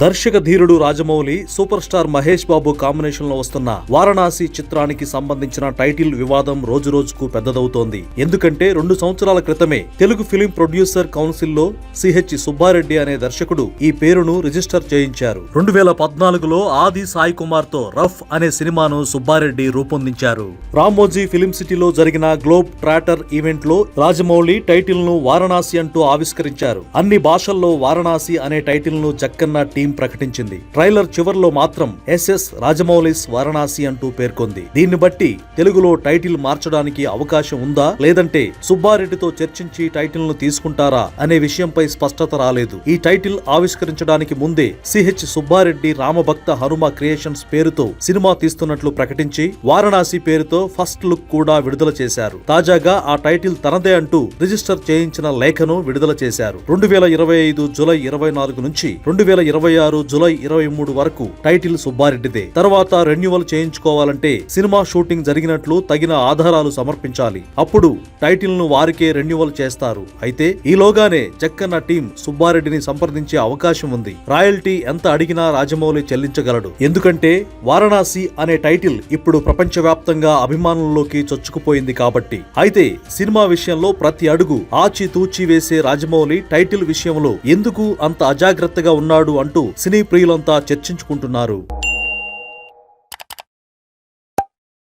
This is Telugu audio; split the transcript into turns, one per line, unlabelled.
దర్శక ధీరుడు Rajamouli super star Mahesh Babu combination లో వస్తున్న వారణాసి చిత్రానికి సంబంధించిన టైటిల్ వివాదం రోజురోజుకు పెద్దదవుతోంది. ఎందుకంటే 2 సంవత్సరాల క్రితమే తెలుగు ఫిలిం ప్రొడ్యూసర్ కౌన్సిల్ లో సిహెచ్ సుబ్బారెడ్డి అనే దర్శకుడు ఈ పేరును రిజిస్టర్ చేయించారు. 2014లో ఆది సాయి కుమార్ తో రఫ్ అనే సినిమాను సుబ్బారెడ్డి రూపొందించారు. రామోజీ ఫిలిం సిటీలో జరిగిన గ్లోబ్ ట్రాటర్ ఈవెంట్ లో రాజమౌళి టైటిల్ ను వారణాసి అంటూ ఆవిష్కరించారు. అన్ని భాషల్లో వారణాసి అనే టైటిల్ ను జక్కన్న టీం ప్రకటించింది. ట్రైలర్ చివర్లో మాత్రం ఎస్ఎస్ రాజమౌళిస్ వారణాసి అంటూ పేర్కొంది. దీన్ని బట్టి తెలుగులో టైటిల్ మార్చడానికి అవకాశం ఉందా, లేదంటే సుబ్బారెడ్డితో చర్చించి టైటిల్ ను తీసుకుంటారా అనే విషయంపై స్పష్టత రాలేదు. ఈ టైటిల్ ఆవిష్కరించడానికి ముందే సిహెచ్ సుబ్బారెడ్డి రామభక్త హనుమ క్రియేషన్స్ పేరుతో సినిమా తీస్తున్నట్లు ప్రకటించి వారణాసి పేరుతో ఫస్ట్ లుక్ కూడా విడుదల చేశారు. తాజాగా ఆ టైటిల్ తనదే అంటూ రిజిస్టర్ చేయించిన లేఖను విడుదల చేశారు. 2025 జూలై 24 నుంచి 2026 జూలై 23 వరకు టైటిల్ సుబ్బారెడ్డిదే. తర్వాత రెన్యువల్ చేయించుకోవాలంటే సినిమా షూటింగ్ జరిగినట్లు తగిన ఆధారాలు సమర్పించాలి. అప్పుడు టైటిల్ ను వారికే రెన్యువల్ చేస్తారు. అయితే ఈలోగానే జక్కన్న టీం సుబ్బారెడ్డిని సంప్రదించే అవకాశం ఉంది. రాయల్టీ ఎంత అడిగినా రాజమౌళి చెల్లించగలడు. ఎందుకంటే వారణాసి అనే టైటిల్ ఇప్పుడు ప్రపంచవ్యాప్తంగా అభిమానుల్లోకి చొచ్చుకుపోయింది కాబట్టి. అయితే సినిమా విషయంలో ప్రతి అడుగు ఆచితూచి వేసే రాజమౌళి టైటిల్ విషయంలో ఎందుకు అంత అజాగ్రత్తగా ఉన్నాడు అంటూ సినీ ప్రియులంతా చర్చించుకుంటున్నారు.